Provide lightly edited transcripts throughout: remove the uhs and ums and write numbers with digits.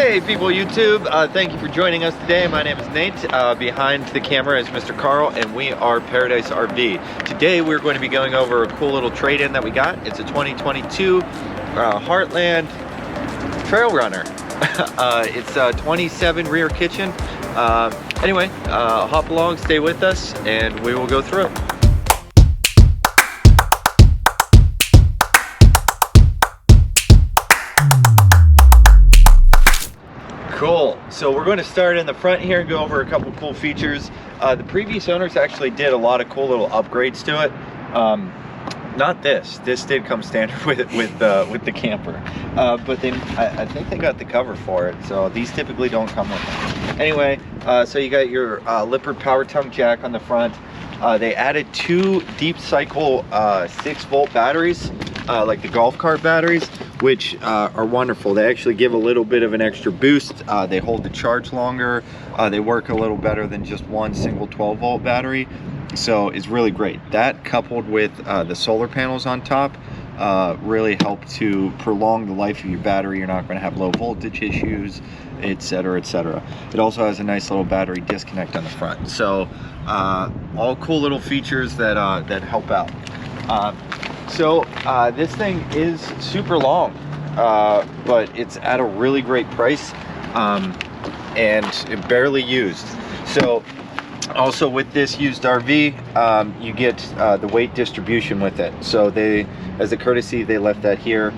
Hey people YouTube, thank you for joining us today. My name is Nate. Behind the camera is Mr. Carl, and we are Paradise RV. Today we're going to be going over a cool little trade-in that we got. It's a 2022 Heartland Trail Runner. It's a 27 rear kitchen. Anyway, hop along, stay with us, and we will go through it. Cool. So we're going to start in the front here and go over a couple cool features. The previous owners actually did a lot of cool little upgrades to it. Not this. This did come standard with the camper, but then I think they got the cover for it. So these typically don't come with them. Anyway, so you got your Lippert power tongue jack on the front. They added two deep cycle 6-volt batteries, like the golf cart batteries, which are wonderful. They actually give a little bit of an extra boost. They hold the charge longer. They work a little better than just one single 12-volt battery. So it's really great. That coupled with the solar panels on top really help to prolong the life of your battery. You're not going to have low voltage issues, etc., etc. It also has a nice little battery disconnect on the front. So all cool little features that that help out. So this thing is super long, but it's at a really great price, and barely used. So also with this used RV, you get the weight distribution with it. So they, as a courtesy, they left that here,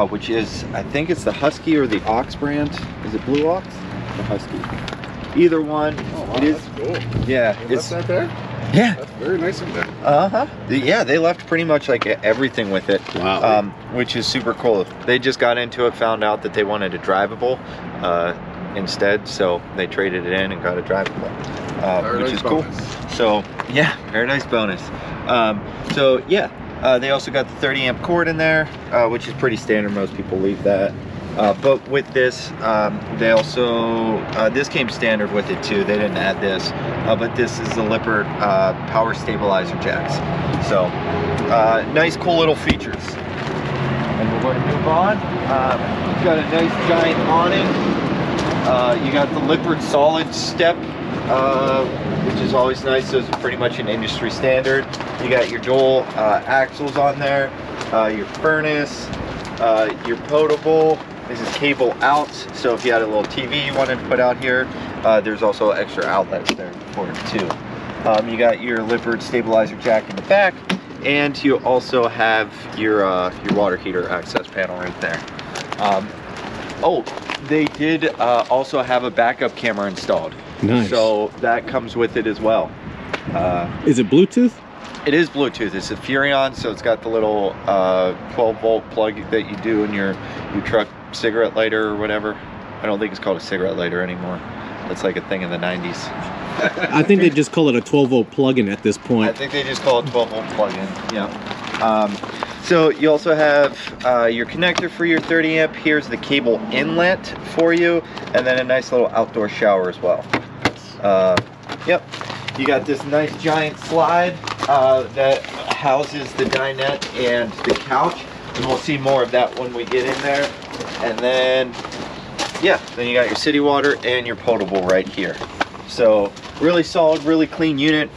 which is, I think it's the Husky or the Ox brand. Is it Blue Ox? The Husky. Either one. Oh, wow, it is. That's cool. Yeah. It's that there? Yeah. That's very nice of them. Yeah, they left pretty much like everything with it. Wow. Which is super cool. They just got into it, found out that they wanted a drivable instead, so they traded it in and got a drivable, which is cool. So yeah, paradise bonus. So yeah, they also got the 30 amp cord in there, which is pretty standard. Most people leave that. But with this, they also, this came standard with it too. They didn't add this, but this is the Lippert power stabilizer jacks. So nice, cool little features. And we're going to move on. You've got a nice giant awning. You got the Lippert solid step, which is always nice. Those are pretty much an industry standard. You got your dual axles on there, your furnace, your potable. This is cable out, so if you had a little TV you wanted to put out here, there's also extra outlets there for it too. You got your Lippert stabilizer jack in the back, and you also have your water heater access panel right there. Oh, they did also have a backup camera installed. Nice. So that comes with it as well. Is it Bluetooth? It is Bluetooth. It's a Furion, so it's got the little 12-volt plug that you do in your truck cigarette lighter or whatever. I don't think it's called a cigarette lighter anymore. That's like a thing in the 90s. I think they just call it a 12-volt plug-in at this point. I think they just call it 12-volt plug-in. Yeah. So you also have your connector for your 30 amp. Here's the cable inlet for you, and then a nice little outdoor shower as well. Yep. You got this nice giant slide that houses the dinette and the couch, and we'll see more of that when we get in there. And then, yeah, then you got your city water and your potable right here. So really solid, really clean unit,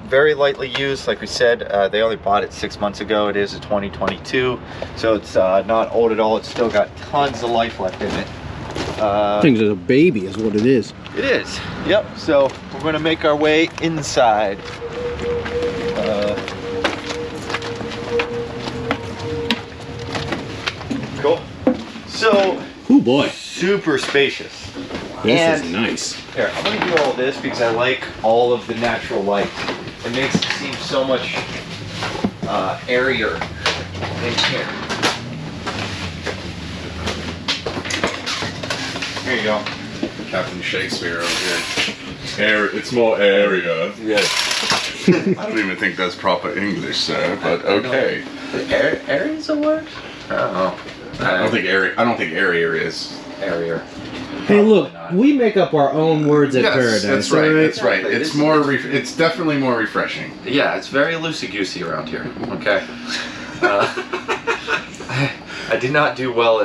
very lightly used. Like we said, they only bought it 6 months ago. It is a 2022, so it's not old at all. It's still got tons of life left in it. Things are a baby is what it is. It is. Yep. So we're going to make our way inside. Cool. So. Oh boy. Super spacious. This is nice. Here, I'm going to do all this because I like all of the natural light. It makes it seem so much airier in here. Here you go. Captain Shakespeare over here. It's more area. Yeah. I don't even think that's proper English, sir, but okay. Air is a word? I don't know. I don't think area is Airier. Hey, look, we make up our own words at Paradise. That's right. Right? That's right. It's more. It's definitely more refreshing. Yeah, it's very loosey-goosey around here. Okay. I did not do well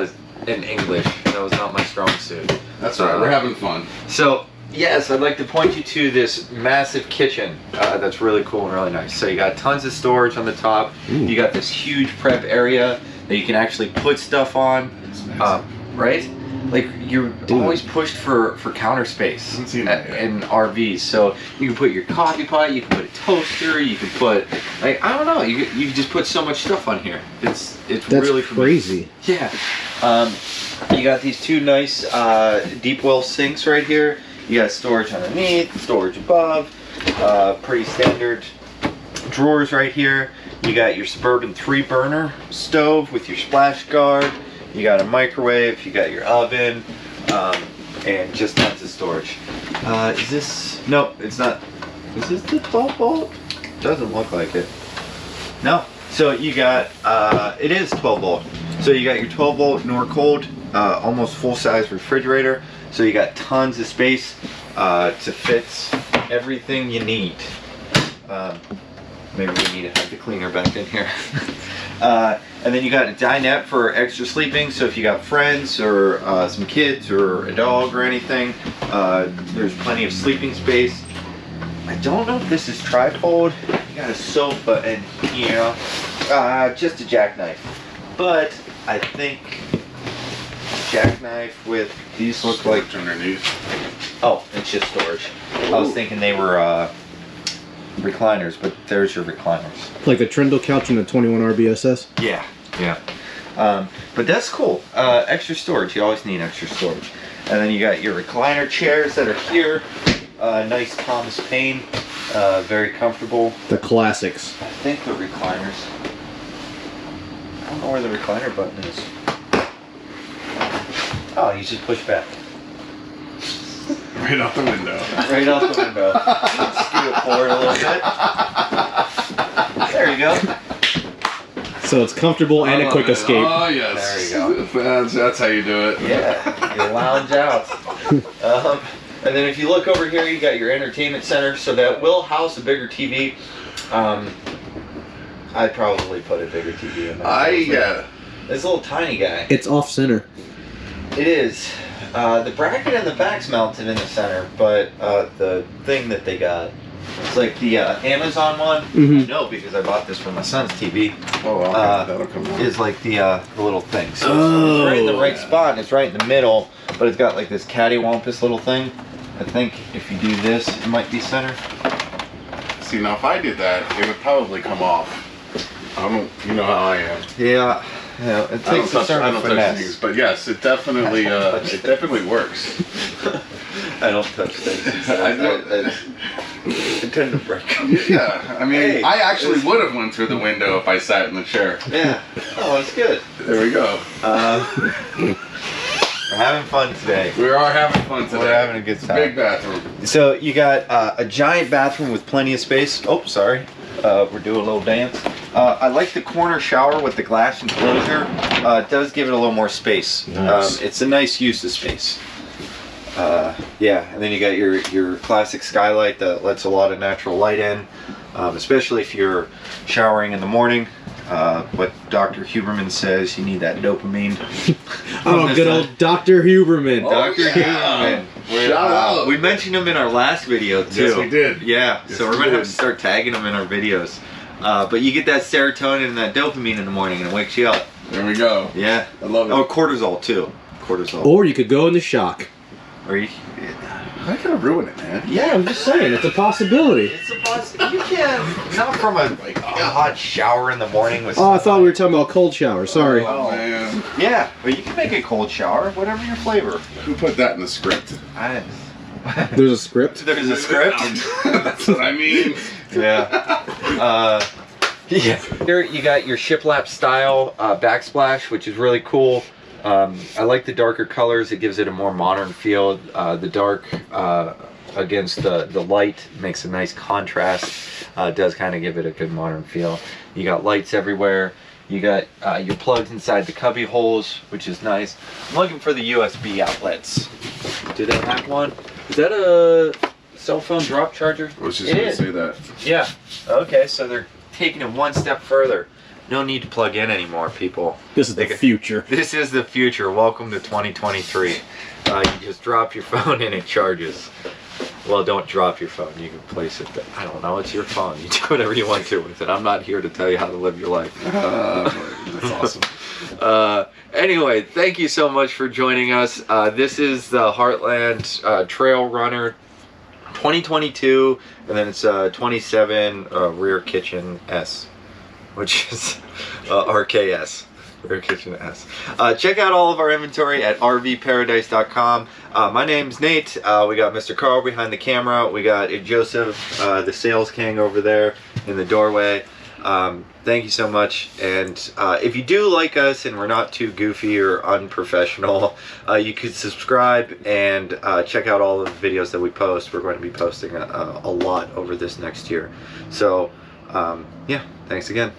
in English. That was not my strong suit. That's all right. We're having fun. So, yes, I'd like to point you to this massive kitchen that's really cool and really nice. So you got tons of storage on the top. You got this huge prep area that you can actually put stuff on, right? Like, you're always pushed for counter space in RVs. So you can put your coffee pot, you can put a toaster, you can put, like, I don't know, you can just put so much stuff on here. It's really crazy. Yeah. You got these two nice deep well sinks right here. You got storage underneath, storage above, pretty standard drawers right here. You got your Suburban 3-burner stove with your splash guard. You got a microwave, you got your oven, and just tons of storage. Is this, no, it's not. Is this the 12 volt? Doesn't look like it. No. So you got, it is 12 volt. So you got your 12 volt Norcold, almost full size refrigerator. So you got tons of space to fit everything you need. Maybe we need to have the cleaner back in here. And then you got a dinette for extra sleeping. So if you got friends or some kids or a dog or anything, there's plenty of sleeping space. I don't know if this is trifold. You got a sofa in here, just a jackknife. But I think jackknife with these look like underneath. Oh, it's just storage. Ooh. I was thinking they were recliners, but there's your recliners. Like the Trundle couch in the 21 RBSS? Yeah, yeah. But that's cool. Extra storage. You always need extra storage. And then you got your recliner chairs that are here. Nice Thomas Paine. Very comfortable. The classics. I think the recliners. I don't know where the recliner button is. Oh, you just push back. Right out the window. Right out the window. Scoot it forward a little bit. There you go. So it's comfortable and a quick escape. Oh, yes. There you go. That's how you do it. Yeah, you lounge out. And then if you look over here, you got your entertainment center. So that will house a bigger TV. I'd probably put a bigger TV in there. Yeah. This little tiny guy. It's off center. It is. The bracket in the back's mounted in the center, but the thing that they got, it's like the Amazon one. Mm-hmm. No, because I bought this for my son's TV. Oh, well, that'll come on. Is like the little thing. So it's right in the right spot, and it's right in the middle, but it's got like this cattywampus little thing. I think if you do this, it might be center. See, now if I did that, it would probably come off. You know how I am. Yeah. Yeah, it takes a certain finesse. Things, but yes, it definitely works. I don't touch things. I tend to break. Yeah, I mean, hey, I actually would have went through the window if I sat in the chair. Yeah. Oh, that's good. There we go. We're having fun today. We are having fun today. We're having a good time. Big bathroom. So you got a giant bathroom with plenty of space. Oh, sorry. We're doing a little dance. I like the corner shower with the glass enclosure. It does give it a little more space. Nice. It's a nice use of space. Yeah, and then you got your classic skylight that lets a lot of natural light in, especially if you're showering in the morning. What Dr. Huberman says, you need that dopamine. Oh, good old Dr. Huberman. Dr. Huberman. Shout out. We mentioned him in our last video too. Yes, we did. Yeah, yes, so we're gonna have to start tagging him in our videos. But you get that serotonin and that dopamine in the morning, and it wakes you up. There we go. Yeah, I love it. Oh, cortisol too. Cortisol. Or you could go into shock. Or you. I could have ruined it, man. Yeah, I'm just saying, it's a possibility. It's a possibility. You can not from a hot shower in the morning with. Oh, I thought we were talking about cold shower. Sorry. Oh man. Yeah, but you can make a cold shower, whatever your flavor. Who put that in the script? There's a script? There's a script? That's what I mean. Yeah. Yeah. Here you got your shiplap style backsplash, which is really cool. I like the darker colors. It gives it a more modern feel. The dark against the light makes a nice contrast. It does kind of give it a good modern feel. You got lights everywhere. You got your plugs inside the cubby holes, which is nice. I'm looking for the USB outlets. Do they have one? Is that a cell phone drop charger? I was just going to say that. Yeah. Okay, so they're taking it one step further. No need to plug in anymore, people. This is the future. This is the future. Welcome to 2023. You just drop your phone and it charges. Well, don't drop your phone. You can place it there. I don't know. It's your phone. You do whatever you want to with it. I'm not here to tell you how to live your life. That's awesome. Anyway, thank you so much for joining us. This is the Heartland Trail Runner 2022, and then it's 27 Rear Kitchen S, which is RKS. Rear Kitchen S. Check out all of our inventory at rvparadise.com. My name's Nate. We got Mr. Carl behind the camera. We got Joseph, the sales king, over there in the doorway. Thank you so much. And if you do like us and we're not too goofy or unprofessional, you could subscribe and check out all of the videos that we post. We're going to be posting a lot over this next year. So, yeah, thanks again.